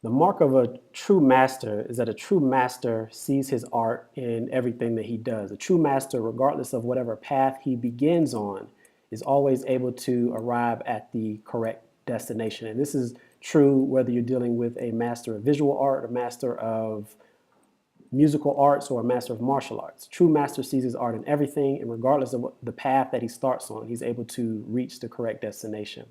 The mark of a true master is that a true master sees his art in everything that he does. A true master, regardless of whatever path he begins on, is always able to arrive at the correct destination. And this is true whether you're dealing with a master of visual art, a master of musical arts, or a master of martial arts. True master sees his art in everything, and regardless of the path that he starts on, he's able to reach the correct destination.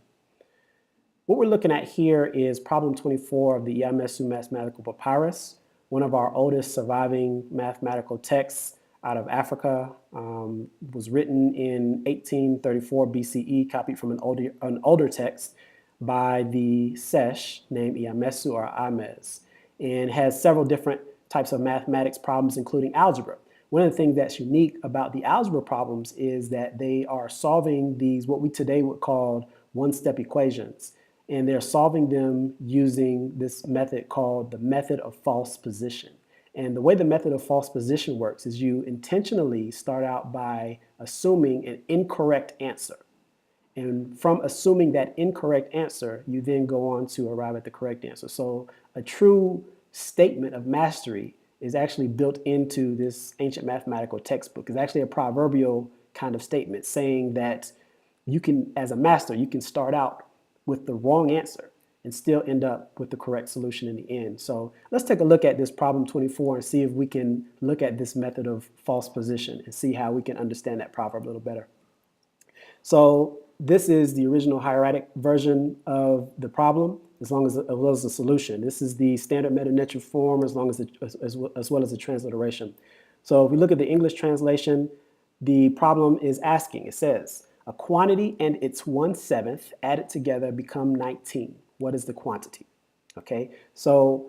What we're looking at here is problem 24 of the Iahmesu mathematical papyrus, one of our oldest surviving mathematical texts out of Africa. Was written in 1834 BCE, copied from an older text by the Sesh named Iahmesu or Iahmesu, and has several different types of mathematics problems, including algebra. One of the things that's unique about the algebra problems is that they are solving these, what we today would call one-step equations. And they're solving them using this method called the method of false position. And the way the method of false position works is you intentionally start out by assuming an incorrect answer. And from assuming that incorrect answer, you then go on to arrive at the correct answer. So a true statement of mastery is actually built into this ancient mathematical textbook. It's actually a proverbial kind of statement saying that you can, as a master, you can start out with the wrong answer and still end up with the correct solution in the end. So let's take a look at this problem 24 and see if we can look at this method of false position and see how we can understand that proverb a little better. So this is the original hieratic version of the problem, as well as the solution. This is the standard meta-metric form as well as the transliteration. So if we look at the English translation, the problem is asking, it says, a quantity and its 1/7 added together become 19. What is the quantity? Okay, so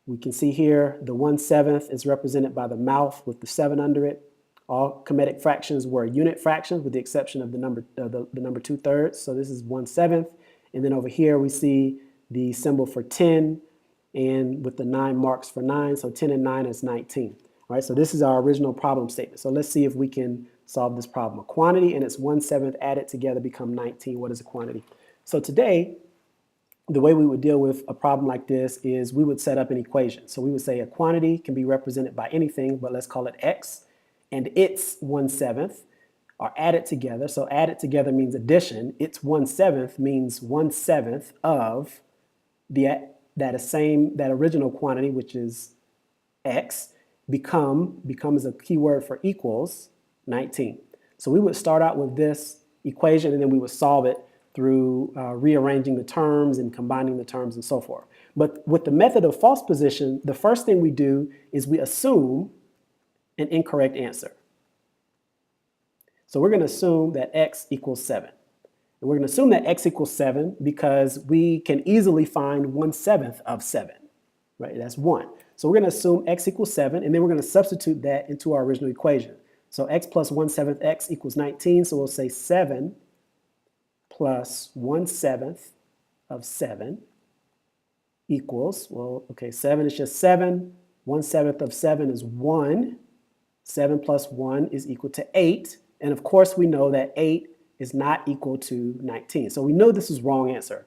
we can see here the 1/7 is represented by the mouth with the 7 under it. All Kemetic fractions were unit fractions with the exception of the number 2/3. So this is 1/7. And then over here we see the symbol for 10 and with the 9 marks for 9. So 10 and 9 is 19. All right, so this is our original problem statement. So let's see if we can solve this problem. A quantity and its 1/7 added together become 19. What is a quantity? So today, the way we would deal with a problem like this is we would set up an equation. So we would say a quantity can be represented by anything, but let's call it x, and its 1/7 are added together. So added together means addition. Its 1/7 means 1/7 of that original quantity, which is x. Become is a key word for equals 19. So we would start out with this equation and then we would solve it through rearranging the terms and combining the terms and so forth. But with the method of false position, the first thing we do is we assume an incorrect answer. So we're going to assume that x equals 7. And we're going to assume that x equals 7 because we can easily find 1/7 of 7, right? That's 1. So we're going to assume x equals 7, and then we're going to substitute that into our original equation. So x plus 1/7 x equals 19, so we'll say 7 plus 1/7 of 7 equals, well, okay, 7 is just 7. 1/7 of 7 is 1. 7 plus 1 is equal to 8. And of course, we know that 8 is not equal to 19. So we know this is wrong answer.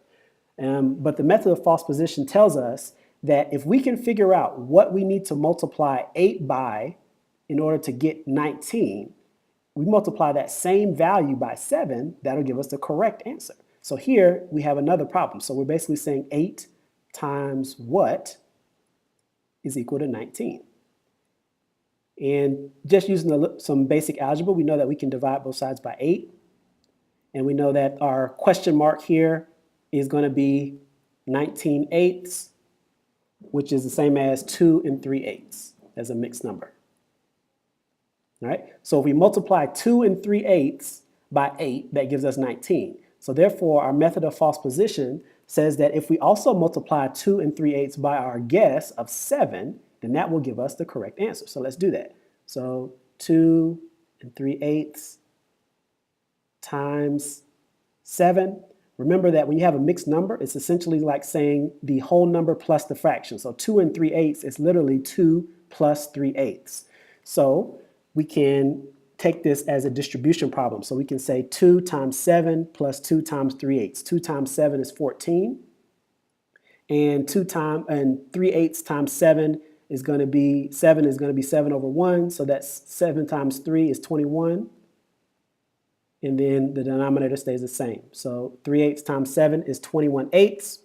But the method of false position tells us that if we can figure out what we need to multiply 8 by in order to get 19, we multiply that same value by 7, that'll give us the correct answer. So here we have another problem. So we're basically saying 8 times what is equal to 19. And just using some basic algebra, we know that we can divide both sides by 8. And we know that our question mark here is going to be 19/8, which is the same as 2 3/8 as a mixed number. All right, so if we multiply 2 3/8 by 8, that gives us 19. So therefore, our method of false position says that if we also multiply 2 3/8 by our guess of 7, then that will give us the correct answer. So let's do that. So 2 3/8 times 7. Remember that when you have a mixed number, it's essentially like saying the whole number plus the fraction. So 2 3/8 is literally 2 plus 3/8. So we can take this as a distribution problem. So we can say 2 times 7 plus 2 times 3/8. 2 times 7 is 14. And 3/8 times 7 is going to be 7 over 1. So that's 7 times 3 is 21. And then the denominator stays the same. So 3/8 times 7 is 21/8.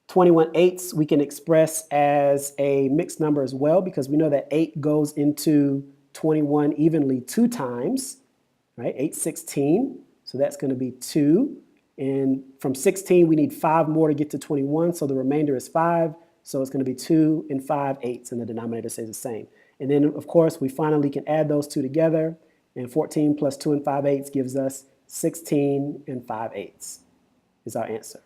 21/8 we can express as a mixed number as well, because we know that 8 goes into 21 evenly 2 times, right? 8 16. So that's going to be 2. And from 16, we need 5 more to get to 21. So the remainder is 5. So it's going to be 2 and 5/8, and the denominator stays the same. And then, of course, we finally can add those two together. And 14 plus 2 and 5/8 gives us 16 and 5/8 is our answer.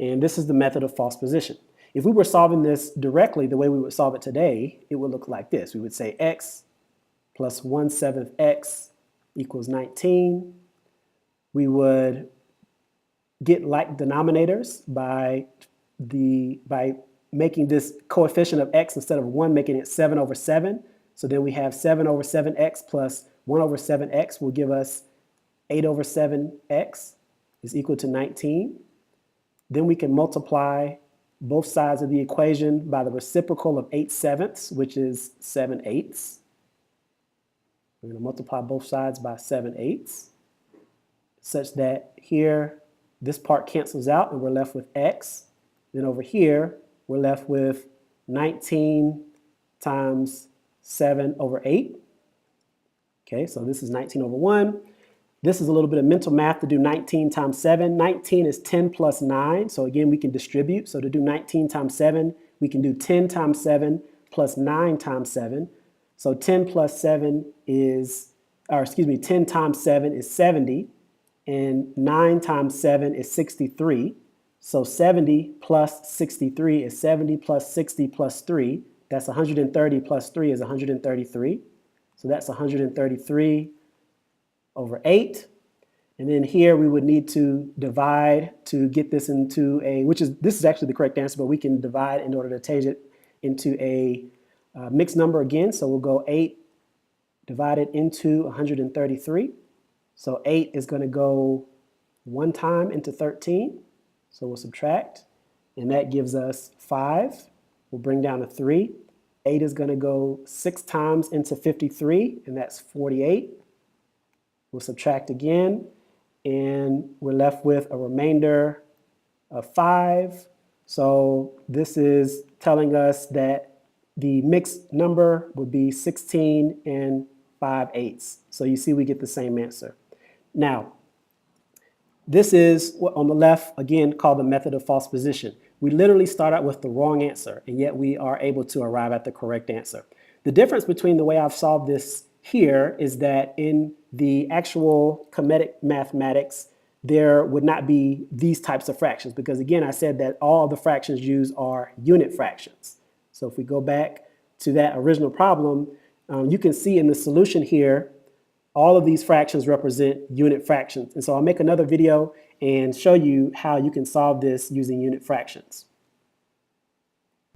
And this is the method of false position. If we were solving this directly the way we would solve it today, it would look like this. We would say x plus 1/7 x equals 19. We would get like denominators by making this coefficient of x, instead of 1, making it 7 over 7. So then we have 7 over 7x plus 1 over 7x will give us 8 over 7x is equal to 19. Then we can multiply both sides of the equation by the reciprocal of 8/7, which is 7/8. We're going to multiply both sides by 7/8, such that here this part cancels out and we're left with x. Then over here we're left with 19 times 7 over 8. Okay, so this is 19 over 1. This is a little bit of mental math to do 19 times 7. 19 is 10 plus 9. So again, we can distribute. So to do 19 times 7, we can do 10 times 7 plus 9 times 7. So 10 plus 7 is, 10 times 7 is 70. And 9 times 7 is 63. So 70 plus 63 is 70 plus 60 plus 3. That's 130 plus 3 is 133. So that's 133 over 8. And then here we would need to divide to get this into this is actually the correct answer, but we can divide in order to change it into a mixed number again. So we'll go 8 divided into 133. So 8 is going to go 1 time into 13. So we'll subtract, and that gives us 5. We'll bring down a 3. 8 is going to go 6 times into 53, and that's 48. We'll subtract again, and we're left with a remainder of 5. So this is telling us that the mixed number would be 16 and 5/8. So you see we get the same answer. Now, this is what on the left, again, called the method of false position. We literally start out with the wrong answer, and yet we are able to arrive at the correct answer. The difference between the way I've solved this here is that in the actual kinetic mathematics, there would not be these types of fractions, because again, I said that all the fractions used are unit fractions. So if we go back to that original problem, you can see in the solution here, all of these fractions represent unit fractions. And so I'll make another video and show you how you can solve this using unit fractions.